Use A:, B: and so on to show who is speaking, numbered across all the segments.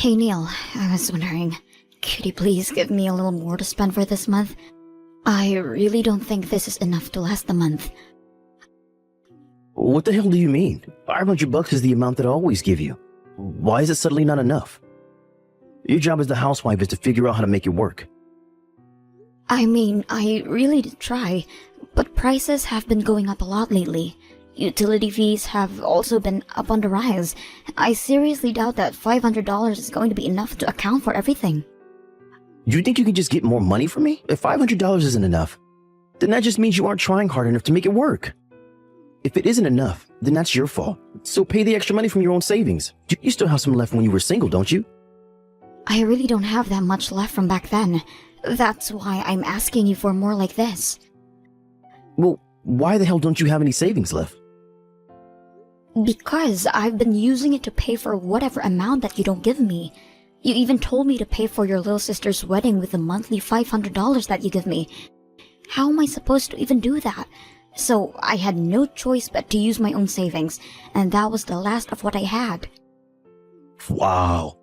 A: Hey Neil, I was wondering, could you please give me a little more to spend for this month? I really don't think this is enough to last the month.
B: What the hell do you mean? $500 is the amount that I always give you. Why is it suddenly not enough? Your job as the housewife is to figure out how to make it work.
A: I mean, I really did try, but prices have been going up a lot lately. Utility fees have also been up on the rise. I seriously doubt that $500 is going to be enough to account for everything.
B: You think you can just get more money from me? If $500 isn't enough, then that just means you aren't trying hard enough to make it work. If it isn't enough, then that's your fault. So pay the extra money from your own savings. You still have some left when you were single, don't you?
A: I really don't have that much left from back then. That's why I'm asking you for more like this.
B: Well, why the hell don't you have any savings left?
A: Because I've been using it to pay for whatever amount that you don't give me. You even told me to pay for your little sister's wedding with the monthly $500 that you give me. How am I supposed to even do that? So I had no choice but to use my own savings, and that was the last of what I had.
B: Wow.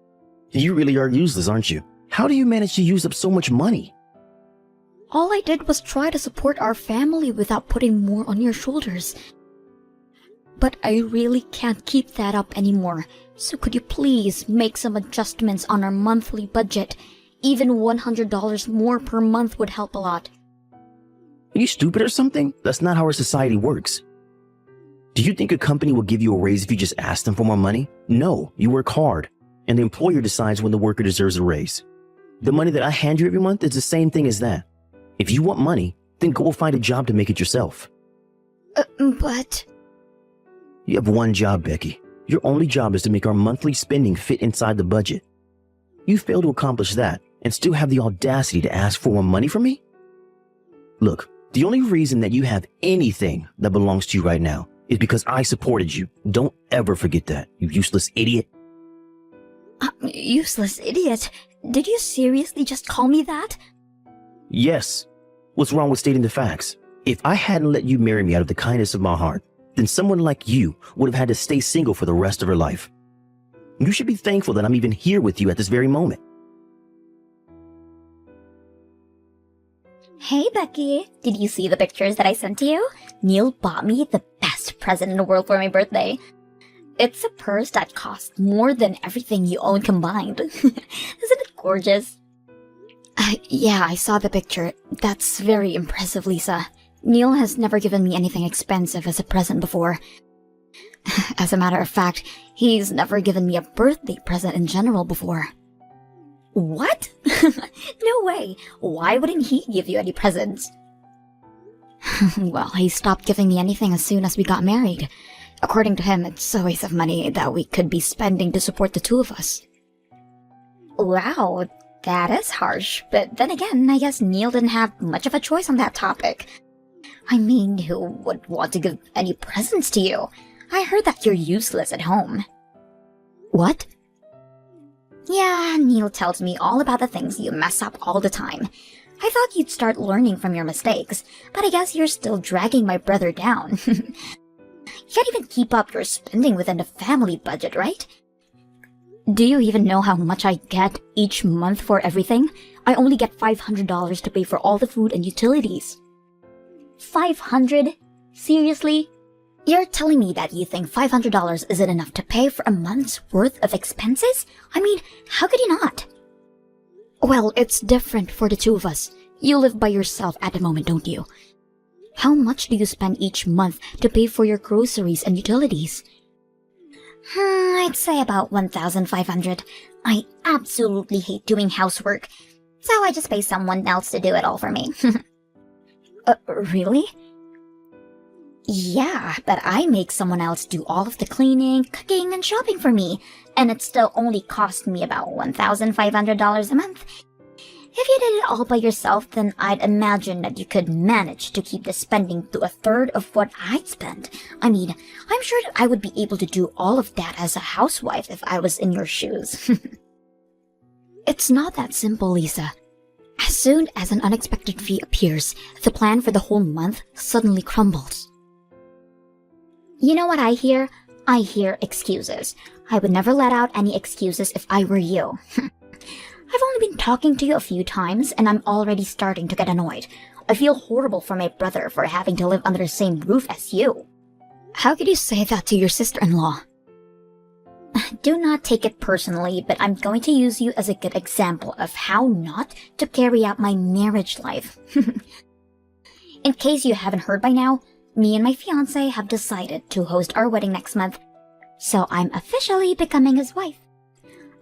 B: You really are useless, aren't you? How do you manage to use up so much money?
A: All I did was try to support our family without putting more on your shoulders. But I really can't keep that up anymore. So could you please make some adjustments on our monthly budget? Even $100 more per month would help a lot.
B: Are you stupid or something? That's not how our society works. Do you think a company will give you a raise if you just ask them for more money? No, you work hard, and the employer decides when the worker deserves a raise. The money that I hand you every month is the same thing as that. If you want money, then go find a job to make it yourself.
A: But...
B: You have one job, Becky. Your only job is to make our monthly spending fit inside the budget. You fail to accomplish that and still have the audacity to ask for more money from me? Look, the only reason that you have anything that belongs to you right now is because I supported you. Don't ever forget that, you useless idiot.
A: Useless idiot? Did you seriously just call me that?
B: Yes. What's wrong with stating the facts? If I hadn't let you marry me out of the kindness of my heart, then someone like you would have had to stay single for the rest of her life. You should be thankful that I'm even here with you at this very moment.
C: Hey Becky, did you see the pictures that I sent to you? Neil bought me the best present in the world for my birthday. It's a purse that costs more than everything you own combined. Isn't it gorgeous?
A: Yeah, I saw the picture. That's very impressive, Lisa. Neil has never given me anything expensive as a present before. As a matter of fact, he's never given me a birthday present in general before.
C: What? No way. Why wouldn't he give you any presents?
A: Well, he stopped giving me anything as soon as we got married. According to him, it's a waste of money that we could be spending to support the two of us.
C: Wow, that is harsh. But then again, I guess Neil didn't have much of a choice on that topic. I mean, who would want to give any presents to you? I heard that you're useless at home.
A: What?
C: Yeah, Neil tells me all about the things you mess up all the time. I thought you'd start learning from your mistakes, but I guess you're still dragging my brother down. You can't even keep up your spending within the family budget, right?
A: Do you even know how much I get each month for everything? I only get $500 to pay for all the food and utilities.
C: 500? Seriously? You're telling me that you think $500 isn't enough to pay for a month's worth of expenses? I mean, how could you not?
A: Well, it's different for the two of us. You live by yourself at the moment, don't you? How much do you spend each month to pay for your groceries and utilities?
C: I'd say about $1,500. I absolutely hate doing housework, so I just pay someone else to do it all for me.
A: Really?
C: Yeah, but I make someone else do all of the cleaning, cooking, and shopping for me, and it still only cost me about $1,500 a month. If you did it all by yourself, then I'd imagine that you could manage to keep the spending to a third of what I'd spend. I mean, I'm sure that I would be able to do all of that as a housewife if I was in your shoes.
A: It's not that simple, Lisa. As soon as an unexpected fee appears, the plan for the whole month suddenly crumbles.
C: You know what I hear? I hear excuses. I would never let out any excuses if I were you. I've only been talking to you a few times, and I'm already starting to get annoyed. I feel horrible for my brother for having to live under the same roof as you.
A: How could you say that to your sister-in-law?
C: Do not take it personally, but I'm going to use you as a good example of how not to carry out my marriage life. In case you haven't heard by now, me and my fiancé have decided to host our wedding next month, so I'm officially becoming his wife.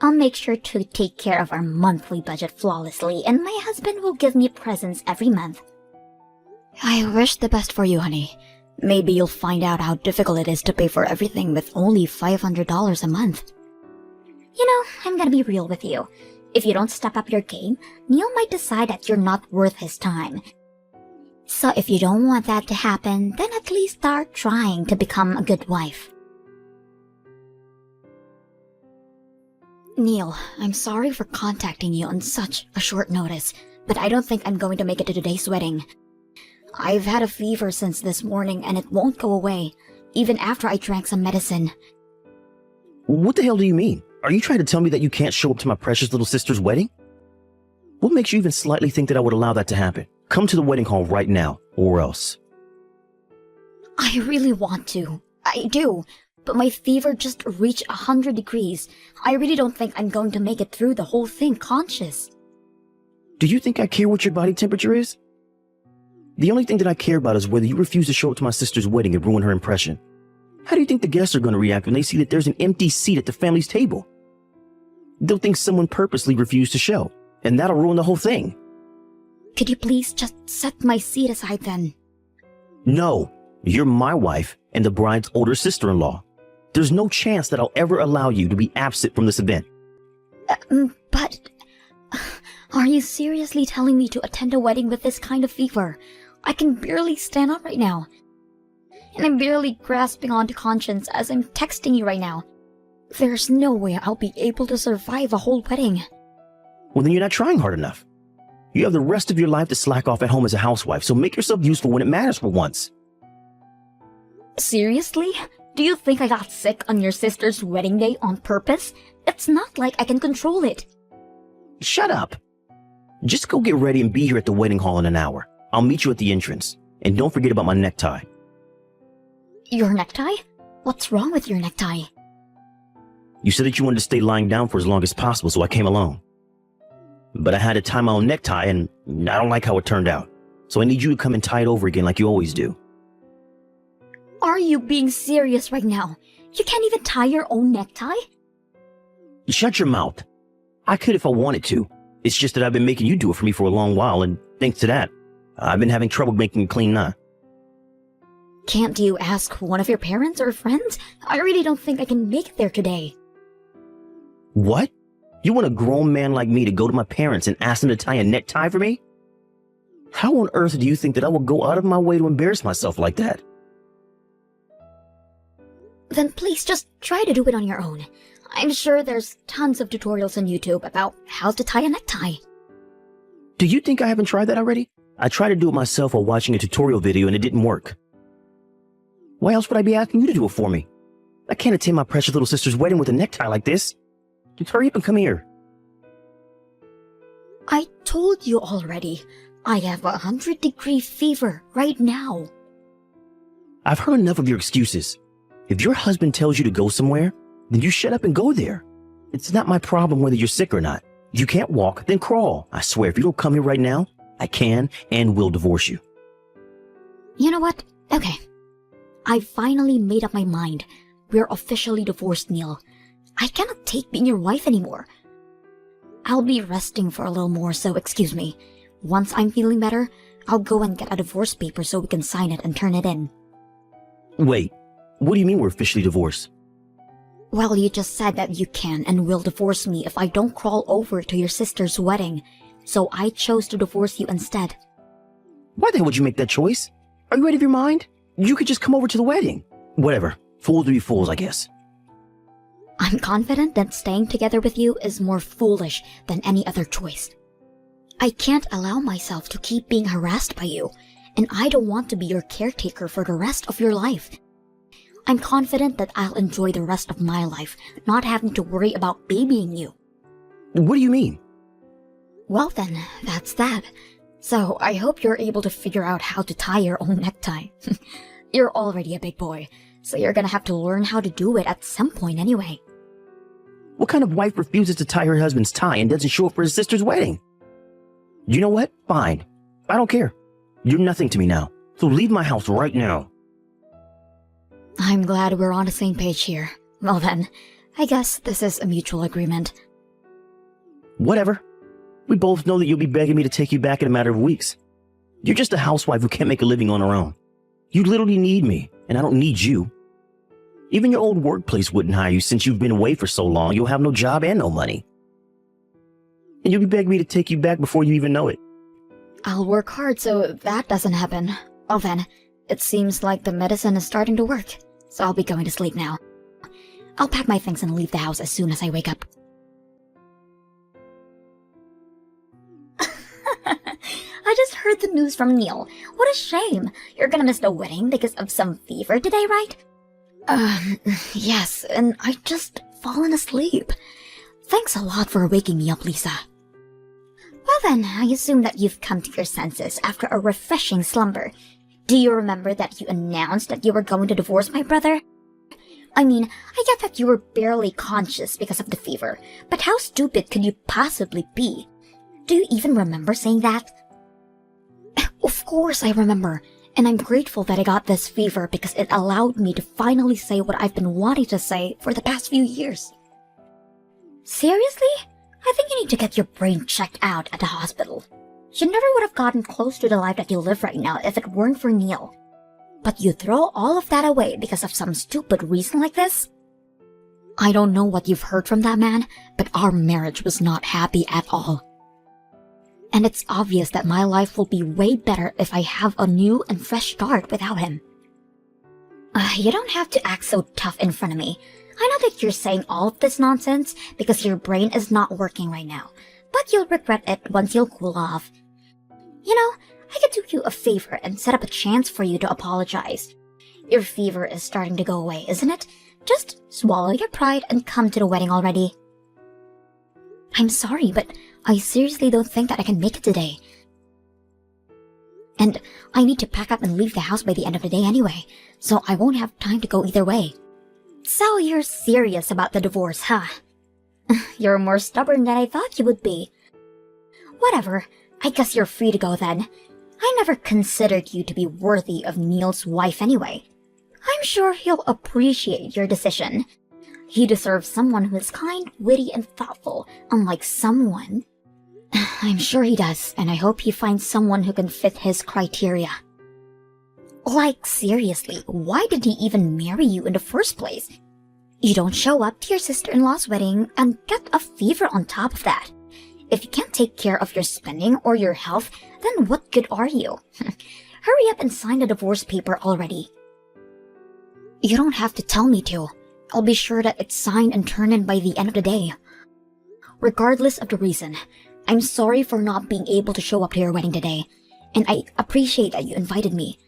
C: I'll make sure to take care of our monthly budget flawlessly, and my husband will give me presents every month.
A: I wish the best for you, honey. Maybe you'll find out how difficult it is to pay for everything with only $500 a month.
C: You know, I'm gonna be real with you. If you don't step up your game, Neil might decide that you're not worth his time. So if you don't want that to happen, then at least start trying to become a good wife.
A: Neil, I'm sorry for contacting you on such a short notice, but I don't think I'm going to make it to today's wedding. I've had a fever since this morning and it won't go away, even after I drank some medicine.
B: What the hell do you mean? Are you trying to tell me that you can't show up to my precious little sister's wedding? What makes you even slightly think that I would allow that to happen? Come to the wedding hall right now, or else.
A: I really want to. I do. But my fever just reached 100 degrees. I really don't think I'm going to make it through the whole thing conscious.
B: Do you think I care what your body temperature is? The only thing that I care about is whether you refuse to show up to my sister's wedding and ruin her impression. How do you think the guests are going to react when they see that there's an empty seat at the family's table? They'll think someone purposely refused to show, and that'll ruin the whole thing.
A: Could you please just set my seat aside then?
B: No, you're my wife and the bride's older sister-in-law. There's no chance that I'll ever allow you to be absent from this event.
A: But are you seriously telling me to attend a wedding with this kind of fever? I can barely stand up right now. And I'm barely grasping onto conscience as I'm texting you right now. There's no way I'll be able to survive a whole wedding.
B: Well, then you're not trying hard enough. You have the rest of your life to slack off at home as a housewife, so make yourself useful when it matters for once.
A: Seriously? Do you think I got sick on your sister's wedding day on purpose? It's not like I can control it.
B: Shut up. Just go get ready and be here at the wedding hall in an hour. I'll meet you at the entrance. And don't forget about my necktie.
A: Your necktie? What's wrong with your necktie?
B: You said that you wanted to stay lying down for as long as possible, so I came along. But I had to tie my own necktie, and I don't like how it turned out. So I need you to come and tie it over again like you always do.
A: Are you being serious right now? You can't even tie your own necktie?
B: Shut your mouth. I could if I wanted to. It's just that I've been making you do it for me for a long while, and thanks to that, I've been having trouble making a clean knot.
A: Can't you ask one of your parents or friends? I really don't think I can make it there today.
B: What? You want a grown man like me to go to my parents and ask them to tie a necktie for me? How on earth do you think that I will go out of my way to embarrass myself like that?
A: Then please just try to do it on your own. I'm sure there's tons of tutorials on YouTube about how to tie a necktie.
B: Do you think I haven't tried that already? I tried to do it myself while watching a tutorial video and it didn't work. Why else would I be asking you to do it for me? I can't attend my precious little sister's wedding with a necktie like this. Just hurry up and come here.
A: I told you already. I have 100-degree fever right now.
B: I've heard enough of your excuses. If your husband tells you to go somewhere, then you shut up and go there. It's not my problem whether you're sick or not. If you can't walk, then crawl. I swear, if you don't come here right now, I can and will divorce you.
A: You know what? Okay. I finally made up my mind. We're officially divorced, Neil. I cannot take being your wife anymore. I'll be resting for a little more, so excuse me. Once I'm feeling better, I'll go and get a divorce paper so we can sign it and turn it in.
B: Wait, what do you mean we're officially divorced?
A: Well, you just said that you can and will divorce me if I don't crawl over to your sister's wedding, so I chose to divorce you instead.
B: Why the hell would you make that choice? Are you out of your mind? You could just come over to the wedding. Whatever. Fools to be fools, I guess.
A: I'm confident that staying together with you is more foolish than any other choice. I can't allow myself to keep being harassed by you, and I don't want to be your caretaker for the rest of your life. I'm confident that I'll enjoy the rest of my life, not having to worry about babying you.
B: What do you mean?
A: Well then, that's that. So I hope you're able to figure out how to tie your own necktie. You're already a big boy, so you're gonna have to learn how to do it at some point anyway.
B: What kind of wife refuses to tie her husband's tie and doesn't show up for his sister's wedding? You know what? Fine. I don't care. You're nothing to me now, so leave my house right now.
A: I'm glad we're on the same page here. Well then, I guess this is a mutual agreement.
B: Whatever. We both know that you'll be begging me to take you back in a matter of weeks. You're just a housewife who can't make a living on her own. You literally need me, and I don't need you. Even your old workplace wouldn't hire you since you've been away for so long. You'll have no job and no money. And you'll be begging me to take you back before you even know it.
A: I'll work hard so that doesn't happen. Well then, it seems like the medicine is starting to work, so I'll be going to sleep now. I'll pack my things and leave the house as soon as I wake up.
C: I just heard the news from Neil. What a shame. You're gonna miss the wedding because of some fever today, right?
A: Yes, and I just fallen asleep. Thanks a lot for waking me up, Lisa.
C: Well then, I assume that you've come to your senses after a refreshing slumber. Do you remember that you announced that you were going to divorce my brother? I mean, I get that you were barely conscious because of the fever, but how stupid could you possibly be? Do you even remember saying that?
A: Of course I remember, and I'm grateful that I got this fever because it allowed me to finally say what I've been wanting to say for the past few years.
C: Seriously? I think you need to get your brain checked out at the hospital. You never would have gotten close to the life that you live right now if it weren't for Neil. But you throw all of that away because of some stupid reason like this?
A: I don't know what you've heard from that man, but our marriage was not happy at all. And it's obvious that my life will be way better if I have a new and fresh start without him.
C: You don't have to act so tough in front of me. I know that you're saying all of this nonsense because your brain is not working right now, but you'll regret it once you'll cool off. You know, I could do you a favor and set up a chance for you to apologize. Your fever is starting to go away, isn't it? Just swallow your pride and come to the wedding already.
A: I'm sorry, but I seriously don't think that I can make it today. And I need to pack up and leave the house by the end of the day anyway, so I won't have time to go either way.
C: So you're serious about the divorce, huh? You're more stubborn than I thought you would be. Whatever, I guess you're free to go then. I never considered you to be worthy of Neil's wife anyway. I'm sure he'll appreciate your decision. He deserves someone who is kind, witty, and thoughtful, unlike someone.
A: I'm sure he does, and I hope he finds someone who can fit his criteria.
C: Like, seriously, why did he even marry you in the first place? You don't show up to your sister-in-law's wedding and get a fever on top of that. If you can't take care of your spending or your health, then what good are you? Hurry up and sign the divorce paper already.
A: You don't have to tell me to. I'll be sure that it's signed and turned in by the end of the day. Regardless of the reason, I'm sorry for not being able to show up to your wedding today, and I appreciate that you invited me.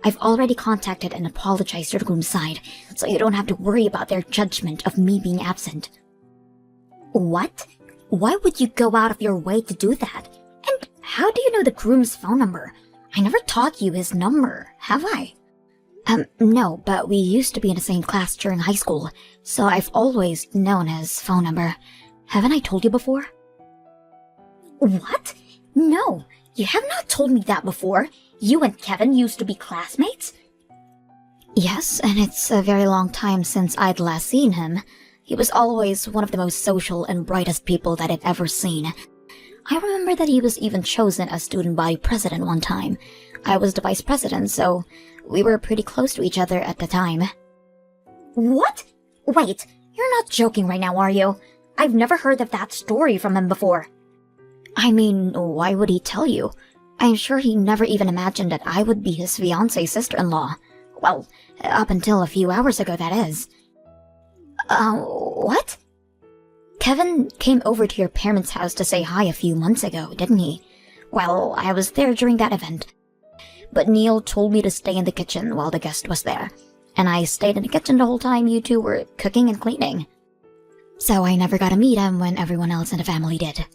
A: I've already contacted and apologized to the groom's side, so you don't have to worry about their judgment of me being absent.
C: What? Why would you go out of your way to do that? And how do you know the groom's phone number? I never taught you his number, have I?
A: No, but we used to be in the same class during high school, so I've always known his phone number. Haven't I told you before?
C: What? No, you have not told me that before. You and Kevin used to be classmates?
A: Yes, and it's a very long time since I'd last seen him. He was always one of the most social and brightest people that I've ever seen. I remember that he was even chosen as student body president one time. I was the vice president, so we were pretty close to each other at the time.
C: What? Wait, you're not joking right now, are you? I've never heard of that story from him before.
A: I mean, why would he tell you? I'm sure he never even imagined that I would be his fiancé's sister-in-law. Well, up until a few hours ago, that is.
C: What?
A: Kevin came over to your parents' house to say hi a few months ago, didn't he? Well, I was there during that event. But Neil told me to stay in the kitchen while the guest was there.
C: and I stayed in the kitchen the whole time you two were cooking and cleaning. So I never got to meet him when everyone else in the family did.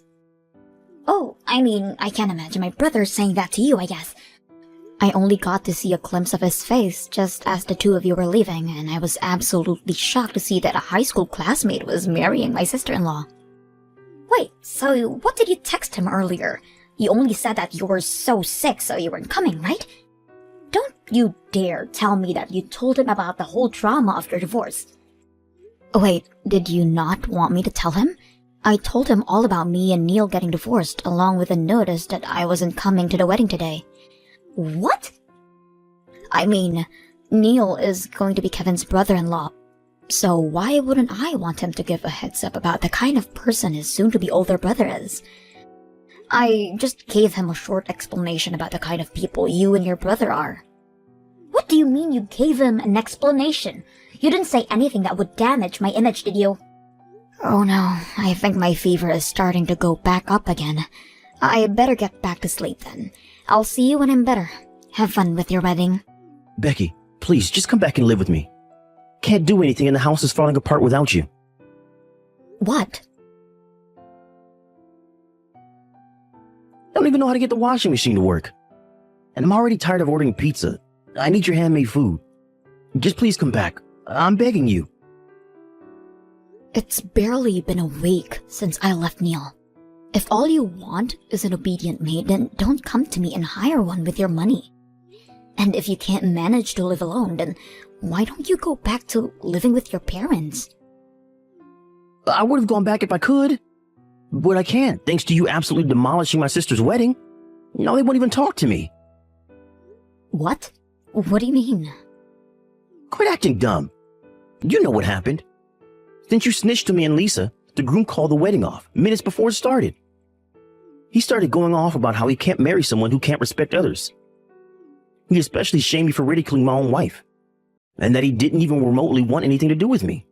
C: Oh, I mean, I can't imagine my brother saying that to you, I guess. I only got to see a glimpse of his face just as the two of you were leaving, and I was absolutely shocked to see that a high school classmate was marrying my sister-in-law. Wait, so what did you text him earlier? You only said that you were so sick so you weren't coming, right? Don't you dare tell me that you told him about the whole drama of your divorce. Wait, did you not want me to tell him? I told him all about me and Neil getting divorced, along with a notice that I wasn't coming to the wedding today. What? I mean, Neil is going to be Kevin's brother-in-law, so why wouldn't I want him to give a heads up about the kind of person his soon-to-be older brother is? I just gave him a short explanation about the kind of people you and your brother are. What do you mean you gave him an explanation? You didn't say anything that would damage my image, did you? Oh no, I think my fever is starting to go back up again. I better get back to sleep then. I'll see you when I'm better. Have fun with your wedding.
B: Becky, please, just come back and live with me. Can't do anything and the house is falling apart without you.
C: What?
B: I don't even know how to get the washing machine to work. And I'm already tired of ordering pizza. I need your handmade food. Just please come back. I'm begging you.
A: It's barely been a week since I left Neil. If all you want is an obedient maid, then don't come to me and hire one with your money. And if you can't manage to live alone, then why don't you go back to living with your parents?
B: I would have gone back if I could. But I can't, thanks to you absolutely demolishing my sister's wedding. Now they won't even talk to me.
A: What? What do you mean?
B: Quit acting dumb. You know what happened. Since you snitched to me and Lisa, the groom called the wedding off minutes before it started. He started going off about how he can't marry someone who can't respect others. He especially shamed me for ridiculing my own wife, and that he didn't even remotely want anything to do with me.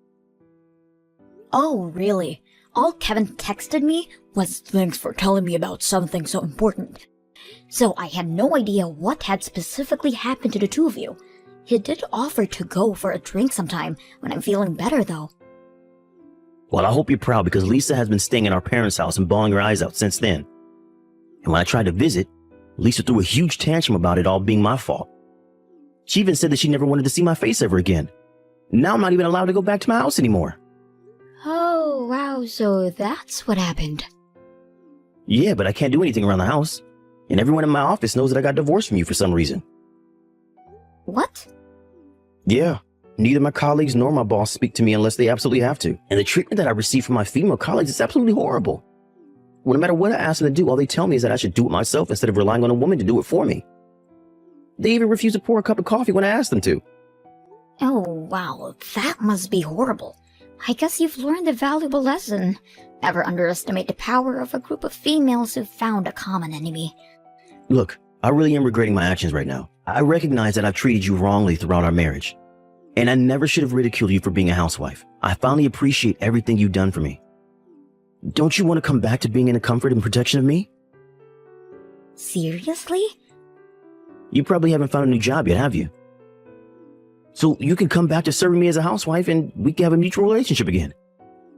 A: Oh, really? All Kevin texted me was thanks for telling me about something so important. So I had no idea what had specifically happened to the two of you. He did offer to go for a drink sometime when I'm feeling better, though.
B: Well, I hope you're proud because Lisa has been staying at our parents' house and bawling her eyes out since then. And when I tried to visit, Lisa threw a huge tantrum about it all being my fault. She even said that she never wanted to see my face ever again. Now I'm not even allowed to go back to my house anymore.
A: Oh, wow, so that's what happened.
B: Yeah, but I can't do anything around the house. And everyone in my office knows that I got divorced from you for some reason.
A: What?
B: Yeah, neither my colleagues nor my boss speak to me unless they absolutely have to. And the treatment that I receive from my female colleagues is absolutely horrible. Well, no matter what I ask them to do, all they tell me is that I should do it myself instead of relying on a woman to do it for me. They even refuse to pour a cup of coffee when I ask them to.
A: Oh, wow, that must be horrible. I guess you've learned a valuable lesson. Never underestimate the power of a group of females who've found a common enemy.
B: Look, I really am regretting my actions right now. I recognize that I've treated you wrongly throughout our marriage. And I never should have ridiculed you for being a housewife. I finally appreciate everything you've done for me. Don't you want to come back to being in the comfort and protection of me?
A: Seriously?
B: You probably haven't found a new job yet, have you? So you can come back to serving me as a housewife and we can have a mutual relationship again.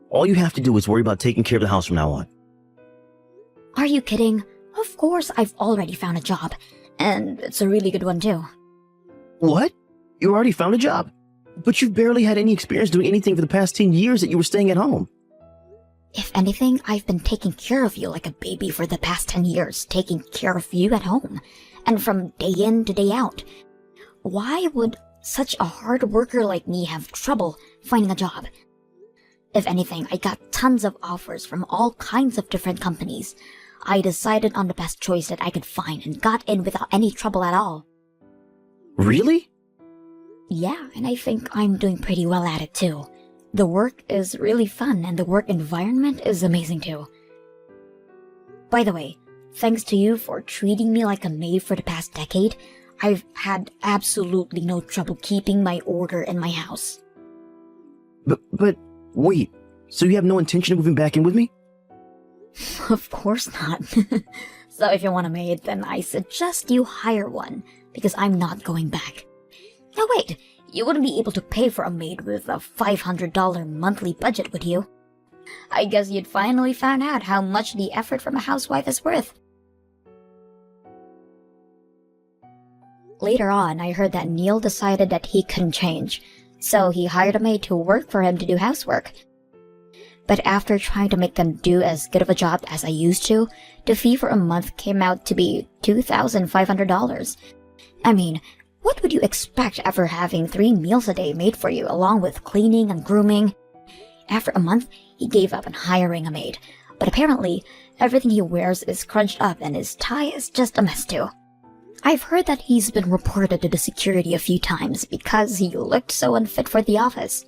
B: All you have to do is worry about taking care of the house from now on.
A: Are you kidding? Of course I've already found a job. And it's a really good one too.
B: What? You already found a job? But you've barely had any experience doing anything for the past 10 years that you were staying at home.
A: If anything, I've been taking care of you like a baby for the past 10 years, taking care of you at home. And from day in to day out. Why would such a hard worker like me have trouble finding a job? If anything, I got tons of offers from all kinds of different companies. I decided on the best choice that I could find and got in without any trouble at all.
B: Really?
A: Yeah, and I think I'm doing pretty well at it too. The work is really fun and the work environment is amazing too. By the way, thanks to you for treating me like a maid for the past decade, I've had absolutely no trouble keeping my order in my house.
B: But wait, so you have no intention of moving back in with me?
A: Of course not. So if you want a maid, then I suggest you hire one, because I'm not going back. Now wait,
C: You wouldn't be able to pay for a maid with a $500 monthly budget, would you? I guess you'd finally found out how much the effort from a housewife is worth.
A: Later on, I heard that Neil decided that he couldn't change, so he hired a maid to work for him to do housework. But after trying to make them do as good of a job as I used to, the fee for a month came out to be $2,500. I mean, what would you expect after having 3 meals a day made for you along with cleaning and grooming? After a month, he gave up on hiring a maid, but apparently, everything he wears is crunched up and his tie is just a mess too. I've heard that he's been reported to the security a few times because he looked so unfit for the office.